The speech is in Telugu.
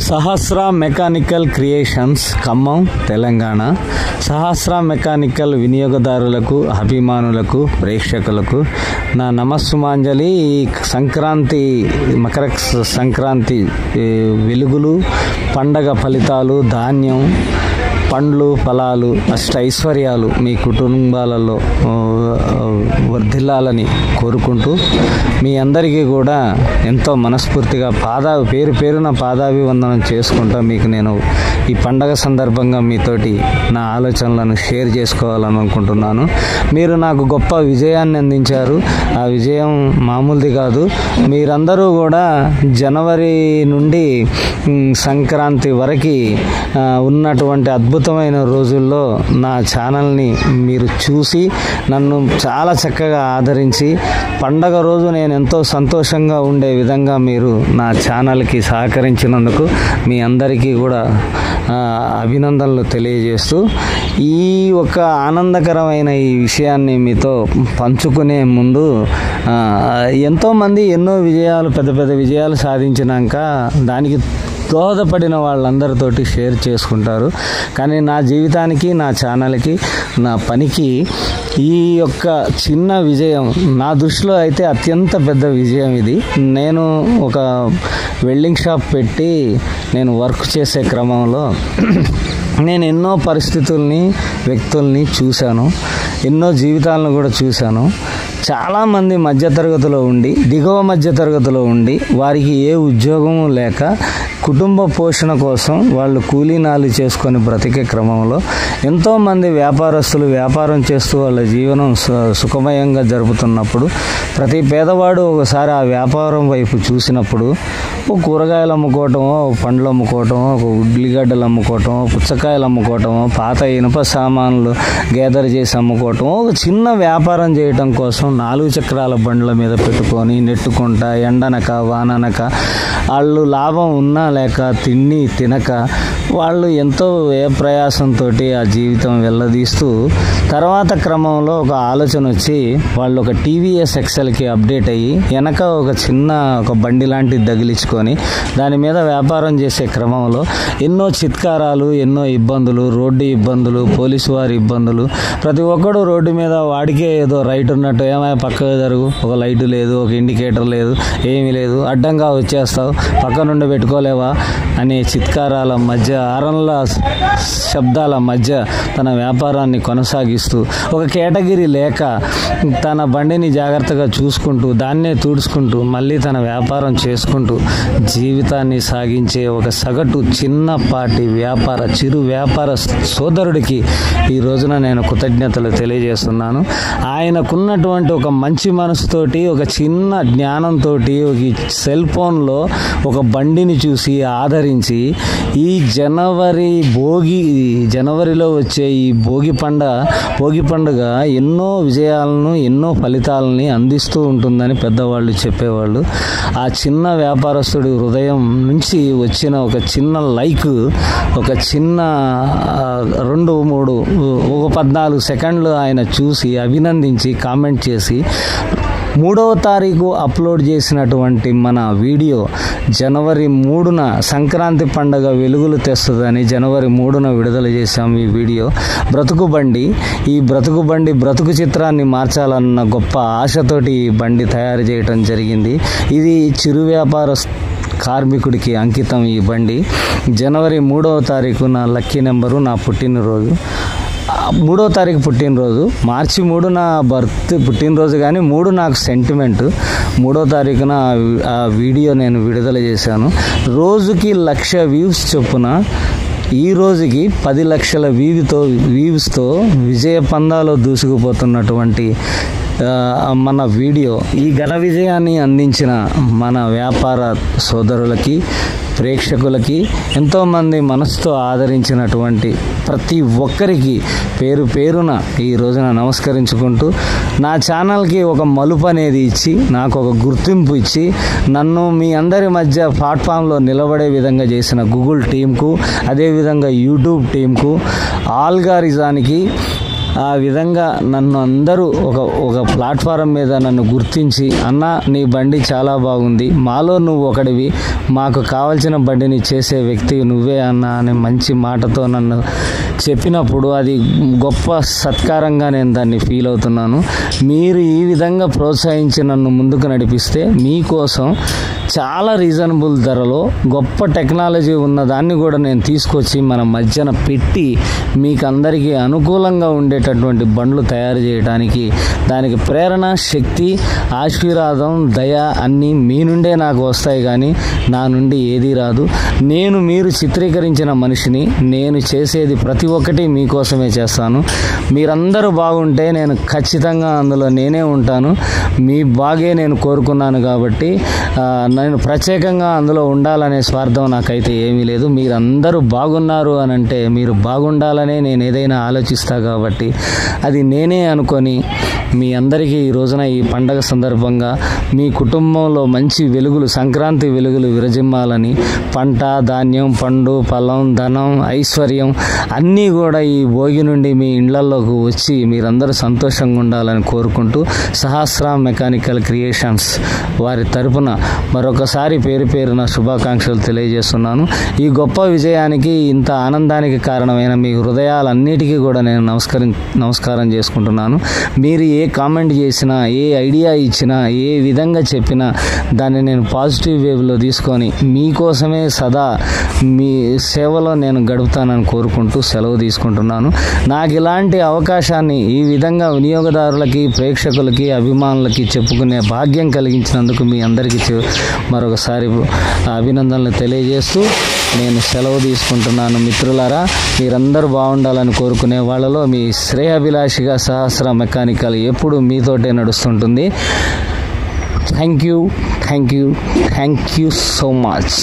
సహస్ర మెకానికల్ క్రియేషన్స్ ఖమ్మం తెలంగాణ. సహస్ర మెకానికల్ వినియోగదారులకు, అభిమానులకు, ప్రేక్షకులకు నా నమస్సుమాంజలి. సంక్రాంతి, మకర సంక్రాంతి వెలుగులు, పండగ ఫలితాలు, ధాన్యం, పండ్లు, ఫలాలు, అష్టైశ్వర్యాలు మీ కుటుంబాలలో వర్ధిల్లాలని కోరుకుంటూ మీ అందరికీ కూడా ఎంతో మనస్ఫూర్తిగా పేరు పేరున పాదాభివందనం చేసుకుంటా మీకు నేను ఈ పండగ సందర్భంగా మీతోటి నా ఆలోచనలను షేర్ చేసుకోవాలని అనుకుంటున్నాను. మీరు నాకు గొప్ప విజయాన్ని అందించారు. ఆ విజయం మామూలుది కాదు. మీరందరూ కూడా జనవరి నుండి సంక్రాంతి వరకు ఉన్నటువంటి అద్భుతమైన రోజుల్లో నా ఛానల్ని మీరు చూసి నన్ను చాలా చక్కగా ఆదరించి పండగ రోజు నేను ఎంతో సంతోషంగా ఉండే విధంగా మీరు నా ఛానల్కి సహకరించినందుకు మీ అందరికీ కూడా అభినందనలు తెలియజేస్తూ ఈ ఒక ఆనందకరమైన ఈ విషయాన్ని మీతో పంచుకునే ముందు ఎంతోమంది ఎన్నో విజయాలు, పెద్ద పెద్ద విజయాలు సాధించినాక దానికి దోహదపడిన వాళ్ళందరితోటి షేర్ చేసుకుంటారు. కానీ నా జీవితానికి, నా ఛానల్కి, నా పనికి ఈ యొక్క చిన్న విజయం నా దృష్టిలో అయితే అత్యంత పెద్ద విజయం ఇది. నేను ఒక వెల్డింగ్ షాప్ పెట్టి నేను వర్క్ చేసే క్రమంలో నేను ఎన్నో పరిస్థితుల్ని, వ్యక్తుల్ని చూశాను. ఎన్నో జీవితాలను కూడా చూశాను. చాలామంది మధ్యతరగతిలో ఉండి, దిగువ మధ్యతరగతిలో ఉండి, వారికి ఏ ఉద్యోగము లేక కుటుంబ పోషణ కోసం వాళ్ళు కూలీనాలు చేసుకొని బ్రతికే క్రమంలో ఎంతోమంది వ్యాపారస్తులు వ్యాపారం చేస్తూ వాళ్ళ జీవనం సుఖమయంగా జరుపుతున్నప్పుడు ప్రతి పేదవాడు ఒకసారి ఆ వ్యాపారం వైపు చూసినప్పుడు ఒక కూరగాయలు అమ్ముకోవటమో, ఒక పండ్లు అమ్ముకోవటమో, ఒక ఉల్లిగడ్డలు అమ్ముకోవటమో, పుచ్చకాయలు అమ్ముకోవటమో, పాత ఇనుప సామాన్లు గ్యాదర్ చేసి అమ్ముకోవటమో, ఒక చిన్న వ్యాపారం చేయటం కోసం 4 చక్రాల బండ్ల మీద పెట్టుకొని నెట్టుకుంటా ఎండనక వాననక వాళ్ళు లాభం ఉన్నా లేక తినక వాళ్ళు ఎంతో ప్రయాసంతో ఆ జీవితం వెళ్ళదీస్తూ తర్వాత క్రమంలో ఒక ఆలోచన వచ్చి వాళ్ళు ఒక టీవీఎస్ ఎక్సెల్కి అప్డేట్ అయ్యి వెనక ఒక బండి లాంటిది తగిలించుకొని దాని మీద వ్యాపారం చేసే క్రమంలో ఎన్నో చిత్కారాలు, ఎన్నో ఇబ్బందులు, రోడ్డు ఇబ్బందులు, పోలీసు వారి ఇబ్బందులు, ప్రతి ఒక్కడు రోడ్డు మీద వాడికే ఏదో రైట్ ఉన్నట్టు, ఏమైనా పక్కకు జరుగు, ఒక లైటు లేదు, ఒక ఇండికేటర్ లేదు, ఏమీ లేదు, అడ్డంగా వచ్చేస్తావు, పక్క నుండి పెట్టుకోలేవా అనే చిత్కారాల మధ్య, ఆరంల శబ్దాల మధ్య తన వ్యాపారాన్ని కొనసాగిస్తూ ఒక కేటగిరీ లేక తన బండిని జాగ్రత్తగా చూసుకుంటూ దాన్నే తుడుచుకుంటూ మళ్ళీ తన వ్యాపారం చేసుకుంటూ జీవితాన్ని సాగించే ఒక సగటు చిన్నపాటి చిరు వ్యాపార సోదరుడికి ఈ రోజున నేను కృతజ్ఞతలు తెలియజేస్తున్నాను. ఆయనకున్నటువంటి ఒక మంచి మనసుతోటి, ఒక చిన్న జ్ఞానంతో ఒక సెల్ ఫోన్లో ఒక బండిని చూసి ఆదరించి ఈ జనవరిలో వచ్చే ఈ భోగి పండుగ ఎన్నో విజయాలను, ఎన్నో ఫలితాలని అందిస్తూ ఉంటుందని పెద్దవాళ్ళు చెప్పేవాళ్ళు. ఆ చిన్న వ్యాపారస్తుడి హృదయం నుంచి వచ్చిన ఒక చిన్న లైక్, ఒక చిన్న 2-3 ఒక 14 సెకండ్లు ఆయన చూసి అభినందించి కామెంట్ చేసి 3వ తారీఖు అప్లోడ్ చేసినటువంటి మన వీడియో జనవరి 3న సంక్రాంతి పండగ వెలుగులు తెస్తుందని జనవరి 3న విడుదల చేశాం. ఈ వీడియో ఈ బ్రతుకు చిత్రాన్ని మార్చాలన్న గొప్ప ఆశతోటి ఈ బండి తయారు చేయటం జరిగింది. ఇది చిరు వ్యాపార కార్మికుడికి అంకితం. ఈ బండి జనవరి 3వ తారీఖు నా లక్కీ నెంబరు, నా పుట్టినరోజు. 3వ తారీఖు పుట్టినరోజు, మార్చి 3 నా పుట్టినరోజు, కానీ 3 నాకు సెంటిమెంట్. 3వ తారీఖున ఆ వీడియో నేను విడుదల చేశాను. రోజుకి 1,00,000 వ్యూస్ చొప్పున ఈ రోజుకి 10 లక్షల వ్యూస్తో విజయ పందాలో దూసుకుపోతున్నటువంటి మన వీడియో ఈ ఘన విజయాన్ని అందించిన మన వ్యాపార సోదరులకి, ప్రేక్షకులకి, ఎంతోమంది మనసుతో ఆదరించినటువంటి ప్రతి ఒక్కరికి పేరు పేరున ఈ రోజున నమస్కరించుకుంటూ నా ఛానల్కి ఒక మలుపు అనేది ఇచ్చి, నాకు ఒక గుర్తింపు ఇచ్చి, నన్ను మీ అందరి మధ్య ప్లాట్ఫామ్లో నిలబడే విధంగా చేసిన గూగుల్ టీంకు, అదేవిధంగా యూట్యూబ్ టీంకు, ఆల్గారిజానికి, ఆ విధంగా నన్ను అందరూ ఒక ప్లాట్ఫారం మీద నన్ను గుర్తించి, అన్న నీ బండి చాలా బాగుంది, మాలో నువ్వు ఒకడివి, మాకు కావాల్సిన బండిని చేసే వ్యక్తి నువ్వే అన్న అనే మంచి మాటతో నన్ను చెప్పినప్పుడు అది గొప్ప సత్కారంగా నేను దాన్ని ఫీల్ అవుతున్నాను. మీరు ఈ విధంగా ప్రోత్సహించి నన్ను ముందుకు నడిపిస్తే మీకోసం చాలా రీజనబుల్ ధరలో గొప్ప టెక్నాలజీ ఉన్న దాన్ని కూడా నేను తీసుకొచ్చి మన మధ్యన పెట్టి మీకు అందరికీ అనుకూలంగా ఉండేటటువంటి బండ్లు తయారు చేయడానికి దానికి ప్రేరణ, శక్తి, ఆశీర్వాదం, దయ అన్నీ మీ నుండే నాకు వస్తాయి, కానీ నా నుండి ఏదీ రాదు. మీరు చిత్రీకరించిన మనిషిని, నేను చేసేది ప్రతి ఒక్కటి మీకోసమే చేస్తాను. మీరందరూ బాగుంటే నేను ఖచ్చితంగా అందులో నేనే ఉంటాను. మీ బాగే నేను కోరుకున్నాను కాబట్టి నేను ప్రత్యేకంగా అందులో ఉండాలనే స్వార్థం నాకైతే ఏమీ లేదు. మీరందరూ బాగున్నారు అని అంటే మీరు బాగుండాలనే నేను ఏదైనా ఆలోచిస్తా కాబట్టి అది నేనే అనుకొని మీ అందరికీ ఈ రోజున ఈ పండగ సందర్భంగా మీ కుటుంబంలో మంచి వెలుగులు, సంక్రాంతి వెలుగులు విరజిమ్మాలని, పంట, ధాన్యం, పండు, ఫలం, ధనం, ఐశ్వర్యం అన్నీ కూడా ఈ భోగి నుండి మీ ఇళ్లలోకి వచ్చి మీరందరూ సంతోషంగా ఉండాలని కోరుకుంటూ సహస్ర మెకానికల్ క్రియేషన్స్ వారి తరపున మరొకసారి పేరున శుభాకాంక్షలు తెలియజేస్తున్నాను. ఈ గొప్ప విజయానికి, ఇంత ఆనందానికి కారణమైన మీ హృదయాలన్నిటికీ కూడా నేను నమస్కారం చేసుకుంటున్నాను. మీరు ఏ కామెంట్ చేసినా, ఏ ఐడియా ఇచ్చినా, ఏ విధంగా చెప్పినా దాన్ని నేను పాజిటివ్ వేవ్లో తీసుకొని మీకోసమే సదా మీ సేవలో నేను గడుపుతానని కోరుకుంటూ సెలవు తీసుకుంటున్నాను. నాకు ఇలాంటి అవకాశాన్ని ఈ విధంగా వినియోగదారులకి, ప్రేక్షకులకి, అభిమానులకి చెప్పుకునే భాగ్యం కలిగించినందుకు మీ అందరికీ మరొకసారి అభినందనలు తెలియజేస్తూ నేను సెలవు తీసుకుంటున్నాను. మిత్రులారా, మీరందరూ బాగుండాలని కోరుకునే వాళ్ళలో మీ శ్రేయాభిలాషిగా సహస్ర మెకానికల్ ఎప్పుడు మీతోటే నడుస్తుంటుంది. Thank you so much.